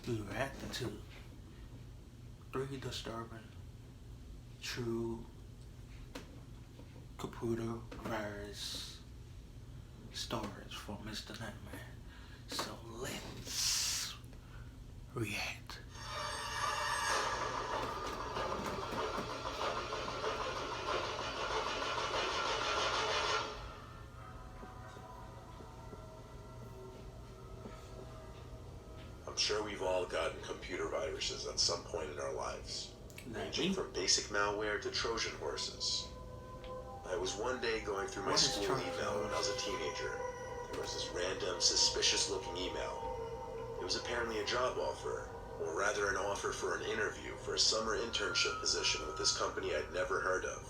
You reacting to three disturbing true computer virus stories from Mr. Nightmare. So let's react. I'm sure we've all gotten computer viruses at some point in our lives, ranging Nightmare? from basic malware to Trojan horses. I was one day going through my What is school Trojan email when I was a teenager. There was this random, suspicious-looking email. It was apparently a job offer, or rather an offer for an interview for a summer internship position with this company I'd never heard of.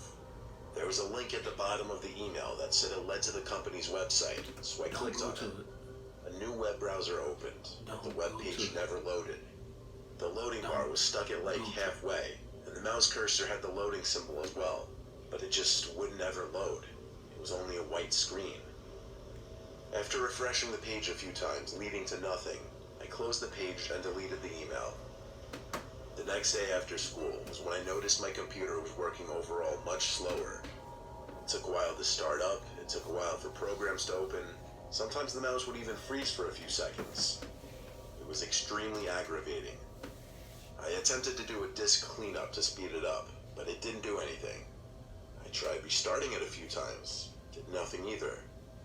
There was a link at the bottom of the email that said it led to the company's website, so I Don't clicked go on to it. it. A new web browser opened, but the Don't web go page to it. never loaded. The loading Don't bar was stuck at like go to halfway, and the mouse cursor had the loading symbol as well, but it just wouldn't ever load. It was only a white screen. After refreshing the page a few times, leading to nothing, I closed the page and deleted the email. The next day after school was when I noticed my computer was working overall much slower. It took a while to start up, it took a while for programs to open. Sometimes the mouse would even freeze for a few seconds. It was extremely aggravating. I attempted to do a disk cleanup to speed it up, but it didn't do anything. I tried restarting it a few times, did nothing either.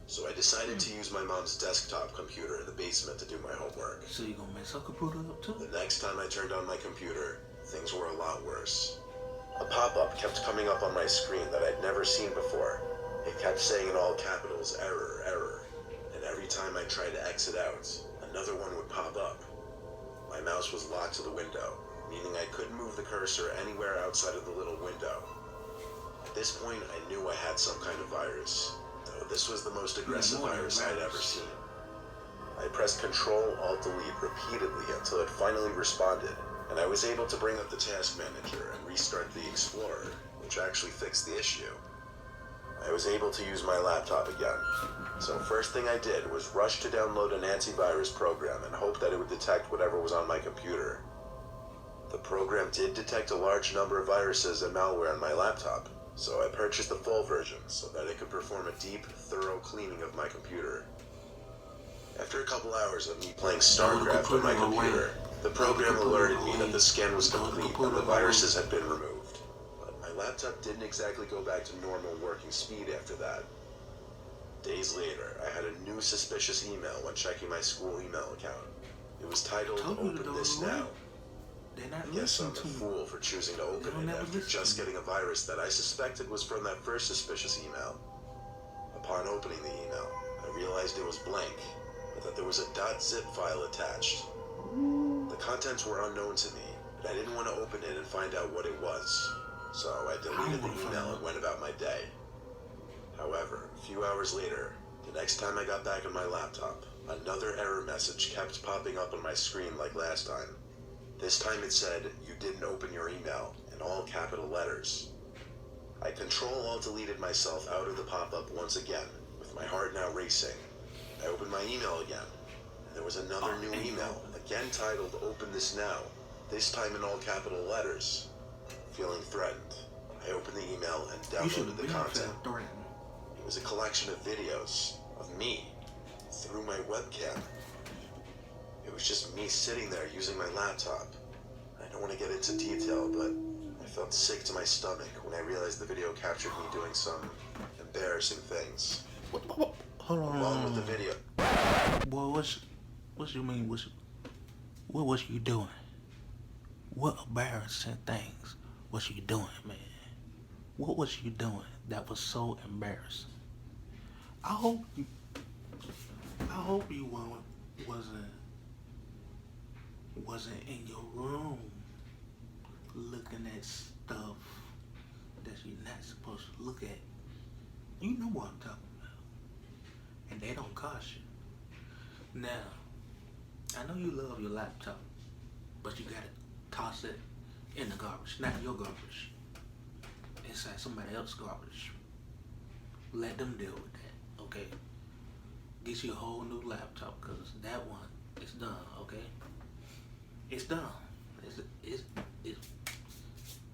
So I decided to use my mom's desktop computer in the basement to do my homework. So you gonna mess her computer up too? The next time I turned on my computer, things were a lot worse. A pop-up kept coming up on my screen that I'd never seen before. It kept saying in all capitals, error, error. And every time I tried to exit out, another one would pop up. My mouse was locked to the window, meaning I couldn't move the cursor anywhere outside of the little window. At this point, I knew I had some kind of virus, though this was the most aggressive more than virus I'd virus. ever seen. I pressed Control-Alt-Delete repeatedly until it finally responded, and I was able to bring up the task manager and restart the Explorer, which actually fixed the issue. I was able to use my laptop again. So first thing I did was rush to download an antivirus program and hope that it would detect whatever was on my computer. The program did detect a large number of viruses and malware on my laptop, so I purchased the full version so that it could perform a deep, thorough cleaning of my computer. After a couple hours of me playing StarCraft on my computer, the program alerted me that the scan was complete and the viruses had been removed. But my laptop didn't exactly go back to normal working speed after that. Days later, I had a new suspicious email when checking my school email account. It was titled, Told you to "Open go this away. now." They're not I guess I'm listening a to you. fool for choosing to They open don't it never after listen just to you. getting a virus that I suspected was from that first suspicious email. Upon opening the email, I realized it was blank, but that there was a .zip file attached. The contents were unknown to me, but I didn't want to open it and find out what it was, so I deleted the wanna find email out. and went about my day. However, a few hours later, the next time I got back on my laptop, another error message kept popping up on my screen like last time. This time it said, "You didn't open your email," in all capital letters. I Control-Alt-Deleted myself out of the pop-up once again, with my heart now racing. I opened my email again, and there was another new email, again titled, "Open this now," this time in all capital letters. Feeling threatened, I opened the email and You should downloaded be the content. threatened. It was a collection of videos of me through my webcam. It was just me sitting there using my laptop. I don't want to get into detail, but I felt sick to my stomach when I realized the video captured me doing some embarrassing things. Hold on. Along with the video, Boy, what you mean? What was you doing? What embarrassing things was you doing, man? What was you doing that was so embarrassing? I hope you wasn't in your room looking at stuff that you're not supposed to look at. You know what I'm talking about. And they don't cost you. Now, I know you love your laptop, but you gotta toss it in the garbage, not your garbage. Inside somebody else's garbage. Let them deal with that, okay? Get you a whole new laptop, cause that one is done, okay? It's done. It's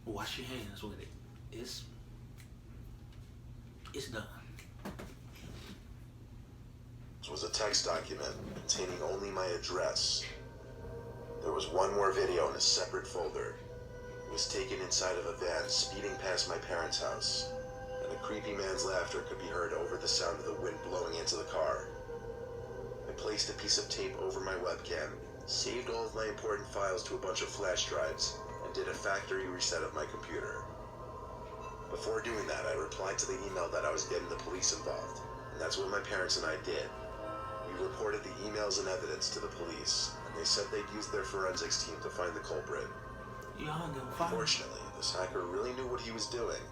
wash your hands with it. It's done. It was a text document containing only my address. There was one more video in a separate folder. It was taken inside of a van speeding past my parents' house, and a creepy man's laughter could be heard over the sound of the wind blowing into the car. I placed a piece of tape over my webcam, saved all of my important files to a bunch of flash drives, and did a factory reset of my computer. Before doing that, I replied to the email that I was getting the police involved, and that's what my parents and I did. We reported the emails and evidence to the police, and they said they'd use their forensics team to find the culprit. Unfortunately, this hacker really knew what he was doing,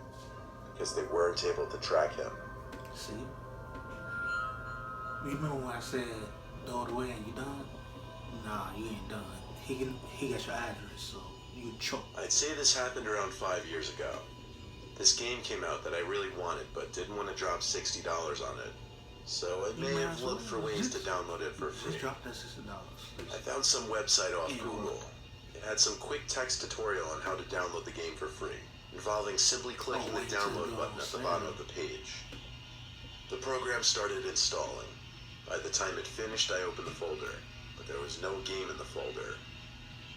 because they weren't able to track him. See? You remember when I said, throw it away and you done? Nah, you ain't done. He got your address, so you choke. I'd say this happened around 5 years ago. This game came out that I really wanted, but didn't want to drop $60 on it. So I may have looked for ways to download it for free. Just drop that $60. I found some website off Google. It had some quick text tutorial on how to download the game for free, involving simply clicking the download button at the bottom of the page. The program started installing. By the time it finished, I opened the folder, but there was no game in the folder.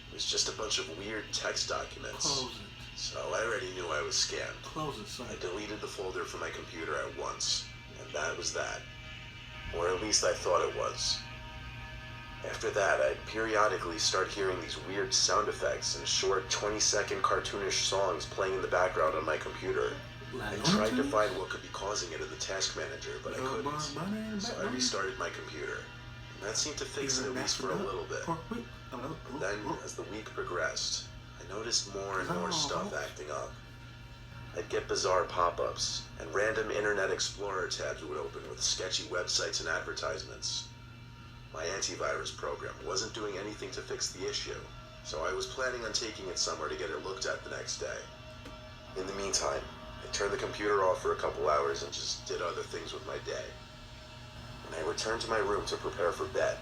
It was just a bunch of weird text documents. Close it. So I already knew I was scammed. Close it, son. I deleted the folder from my computer at once, and that was that. Or at least I thought it was. After that, I'd periodically start hearing these weird sound effects and short 20-second cartoonish songs playing in the background on my computer. I tried to find what could be causing it in the task manager, but I couldn't. So I restarted my computer. And that seemed to fix it at least for a little bit. Then, as the week progressed, I noticed more and more stuff acting up. I'd get bizarre pop-ups, and random Internet Explorer tabs would open with sketchy websites and advertisements. My antivirus program wasn't doing anything to fix the issue, so I was planning on taking it somewhere to get it looked at the next day. In the meantime, I turned the computer off for a couple hours and just did other things with my day. When I returned to my room to prepare for bed,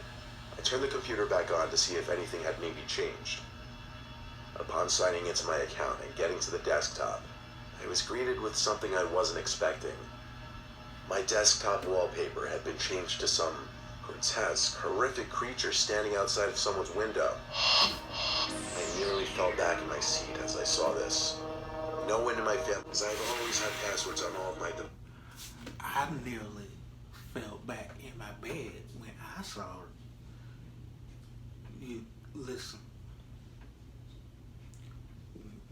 I turned the computer back on to see if anything had maybe changed. Upon signing into my account and getting to the desktop, I was greeted with something I wasn't expecting. My desktop wallpaper had been changed to some grotesque, horrific creature standing outside of someone's window. I nearly fell back in my seat as I saw this. No one in my family, because I've always had passwords on all of my I nearly fell back in my bed when I saw it. You listen.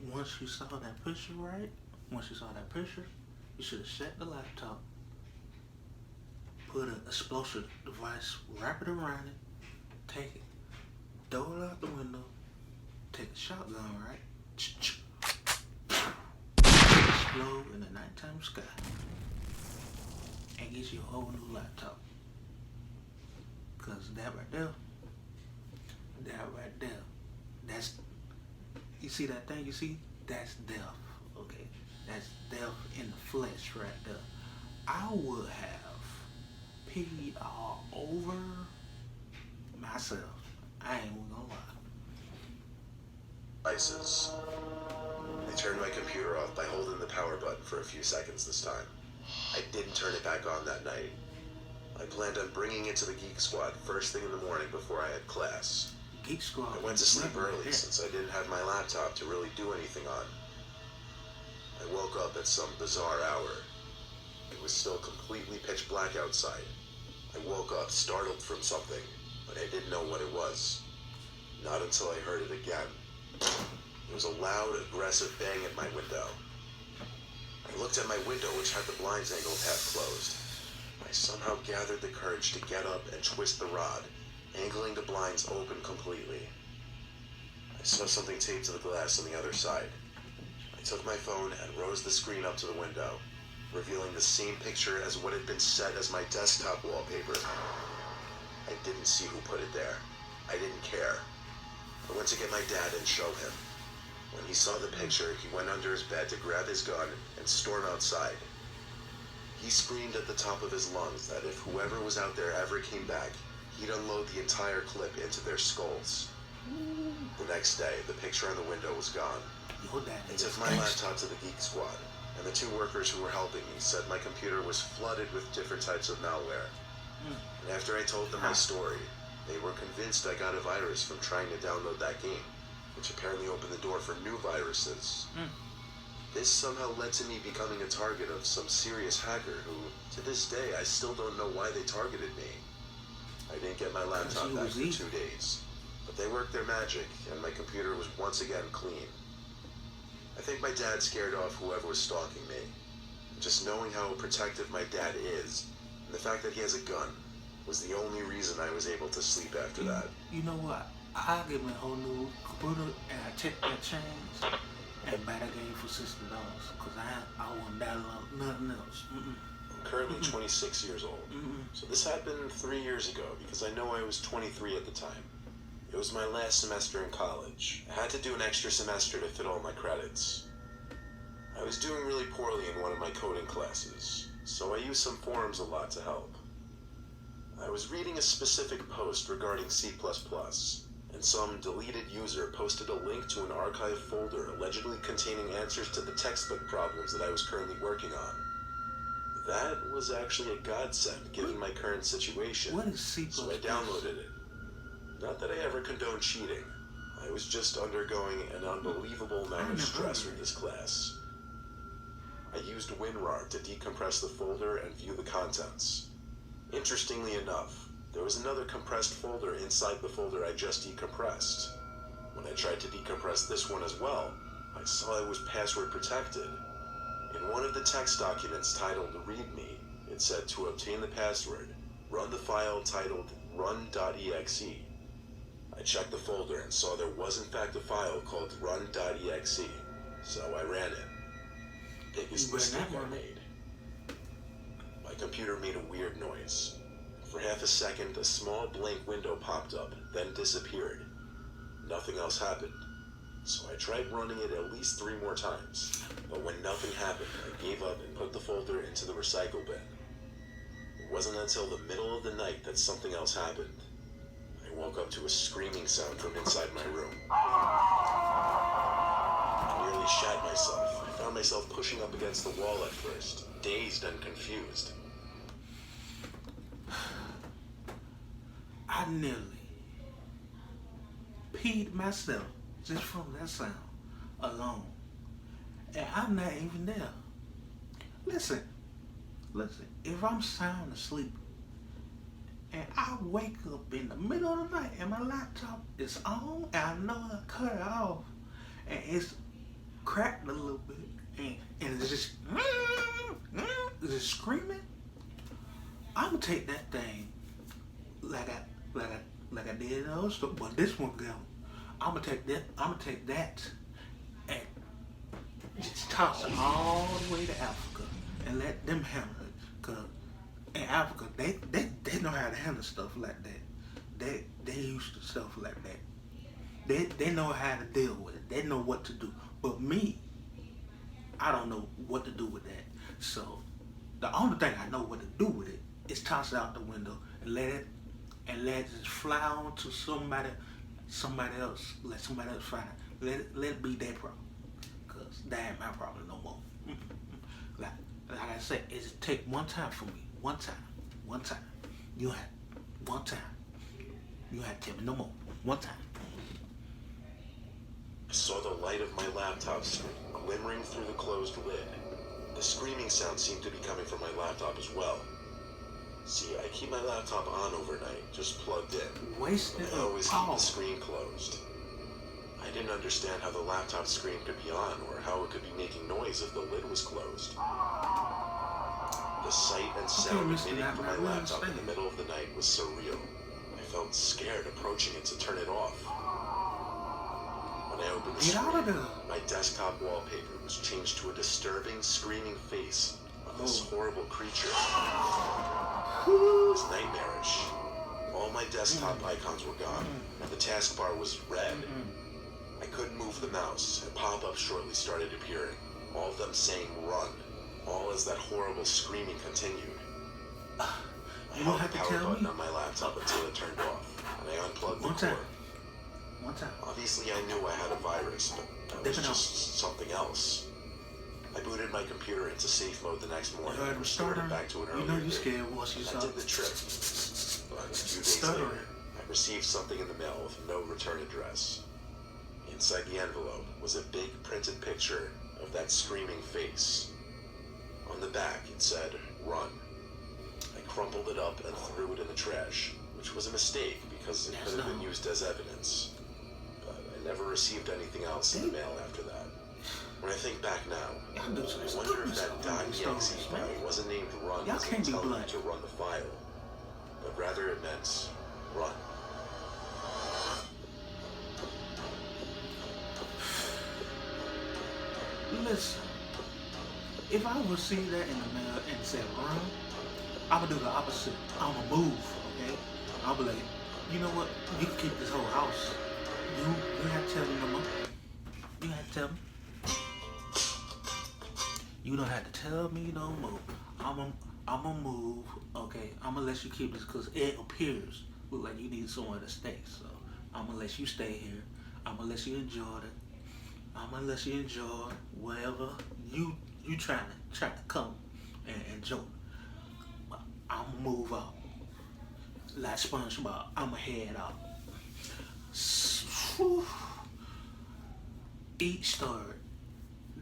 Once you saw that picture, right? Once you saw that picture, you should have shut the laptop, put an explosive device, wrap it around it, take it, throw it out the window, take a shotgun, right? Explode in the nighttime sky, and get you a whole new laptop. Cause that right there, that's, you see that thing you see? That's death, okay? That's death in the flesh right there. I would have peed all over myself. I ain't even gonna lie. devices. I turned my computer off by holding the power button for a few seconds this time. I didn't turn it back on that night. I planned on bringing it to the Geek Squad first thing in the morning before I had class. Geek Squad. I went to sleep early since I didn't have my laptop to really do anything on. I woke up at some bizarre hour. It was still completely pitch black outside. I woke up startled from something, but I didn't know what it was. Not until I heard it again. It was a loud, aggressive bang at my window. I looked at my window, which had the blinds angled half closed. I somehow gathered the courage to get up and twist the rod, angling the blinds open completely. I saw something taped to the glass on the other side. I took my phone and rose the screen up to the window, revealing the same picture as what had been set as my desktop wallpaper. I didn't see who put it there. I didn't care. I went to get my dad and show him. When he saw the picture, he went under his bed to grab his gun and storm outside. He screamed at the top of his lungs that if whoever was out there ever came back, he'd unload the entire clip into their skulls. The next day, the picture on the window was gone. Your dad I is took my gangster. laptop to the Geek Squad, and the 2 workers who were helping me said my computer was flooded with different types of malware. And after I told them my story, they were convinced I got a virus from trying to download that game, which apparently opened the door for new viruses. This somehow led to me becoming a target of some serious hacker who, to this day, I still don't know why they targeted me. I didn't get my laptop back for 2 days, but they worked their magic, and my computer was once again clean. I think my dad scared off whoever was stalking me. Just knowing how protective my dad is, and the fact that he has a gun, was the only reason I was able to sleep after that. You know what? I give me a whole new computer and I check that change and buy that game for $60 because I won't download nothing else. I'm currently 26 years old. So this happened 3 years ago because I know I was 23 at the time. It was my last semester in college. I had to do an extra semester to fit all my credits. I was doing really poorly in one of my coding classes, so I used some forums a lot to help. I was reading a specific post regarding C++, and some deleted user posted a link to an archive folder allegedly containing answers to the textbook problems that I was currently working on. That was actually a godsend given my current situation, What is C++? so I downloaded it. Not that I ever condone cheating. I was just undergoing an unbelievable amount of stress with this class. I used WinRAR to decompress the folder and view the contents. Interestingly enough, there was another compressed folder inside the folder I just decompressed. When I tried to decompress this one as well, I saw it was password protected. In one of the text documents titled README, it said to obtain the password, run the file titled run.exe. I checked the folder and saw there was in fact a file called run.exe, so I ran it. Biggest mistake I made. My computer made a weird noise. For half a second, a small blank window popped up, then disappeared. Nothing else happened. So I tried running it at least 3 more times, but when nothing happened, I gave up and put the folder into the recycle bin. It wasn't until the middle of the night that something else happened. I woke up to a screaming sound from inside my room. I nearly shat myself. I found myself pushing up against the wall at first, dazed and confused. I nearly peed myself just from that sound alone. And I'm not even there. Listen, if I'm sound asleep and I wake up in the middle of the night and my laptop is on and I know I cut it off and it's cracked a little bit and it's just screaming, I'm gonna take that thing like I did in the other stuff, but this one go. I'm gonna take that and just toss it all the way to Africa and let them handle it. Cause in Africa they know how to handle stuff like that. They used to stuff like that. They know how to deal with it. They know what to do. But me, I don't know what to do with that. So the only thing I know what to do with it is toss it out the window and let it just fly on to somebody else. Let somebody else find it. Let it be their problem. Cause that ain't my problem no more. Like I said, it just take one time for me. One time. You have one time. You have to tell me no more. One time. I saw the light of my laptop screen glimmering through the closed lid. The screaming sound seemed to be coming from my laptop as well. See, I keep my laptop on overnight, just plugged in. Wasted I always keep power. the screen closed. I didn't understand how the laptop screen could be on or how it could be making noise if the lid was closed. The sight and sound emitting from my laptop in the middle of the night was surreal. I felt scared approaching it to turn it off. When I opened the Get out of screen, there. my desktop wallpaper was changed to a disturbing, screaming face of this horrible creature. It was nightmarish. All my desktop icons were gone, and the taskbar was red. I couldn't move the mouse, and pop-ups shortly started appearing, all of them saying run, all as that horrible screaming continued. I You held don't have the to power tell button me. on my laptop until it turned off, and I unplugged the One time. cord. One time. Obviously, I knew I had a virus, but that was just something else. I booted my computer into safe mode the next morning and restored it back to an earlier you date. scared once you saw That did the trick. But a few days later, I received something in the mail with no return address. Inside the envelope was a big printed picture of that screaming face. On the back, it said, "Run." I crumpled it up and threw it in the trash, which was a mistake because it could have been used as evidence. But I never received anything else in the mail after that. When I think back now, I wonder if that .exe file wasn't named Run as in telling you to run the file, but rather it meant run. Listen, if I would see that in the mail and say run, I would do the opposite. I'm gonna move, okay? I'll be like, you know what? You can keep this whole house. You have to tell me no more. You have to tell me. You don't have to tell me no more. I'm gonna move, okay? I'm gonna let you keep this because it appears like you need somewhere to stay. So I'm gonna let you stay here. I'm gonna let you enjoy it. I'm gonna let you enjoy wherever you trying to come and enjoy. I'm gonna move out. Like SpongeBob, I'm gonna head out. Each story,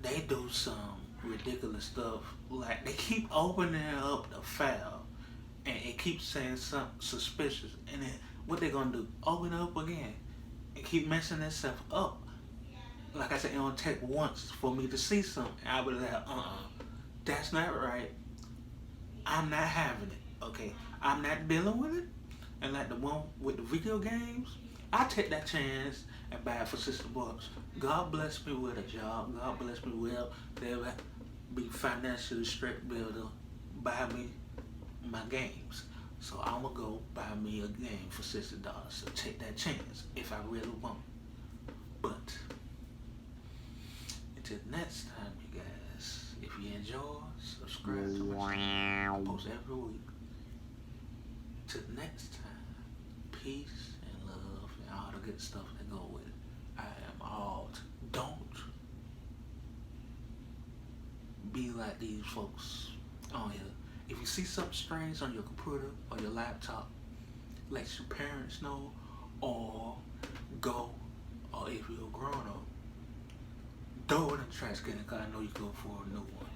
they do some ridiculous stuff. Like they keep opening up the file and it keeps saying something suspicious. And then what they gonna do? Open it up again and keep messing itself up. Like I said, it don't take once for me to see something. I would like, that's not right. I'm not having it. Okay, I'm not dealing with it. And like the one with the video games, I take that chance and buy it for $60. God bless me with a job. God bless me well. They'll be financially straight be able to buy me my games. So I'm gonna go buy me a game for $60. So take that chance if I really want. But until next time, you guys, if you enjoy, subscribe to my channel. I post every week. Till next time, peace and love and all the good stuff that go with it. I am out. Don't be like these folks on here. If you see something strange on your computer or your laptop, let your parents know, or or if you're a grown up, throw it in the trash can because I know you go for a new one.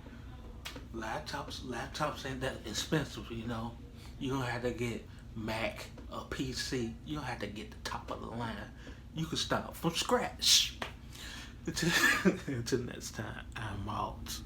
Laptops ain't that expensive, you know. You don't have to get Mac or PC. You don't have to get the top of the line. You can start from scratch. Until next time, I'm out.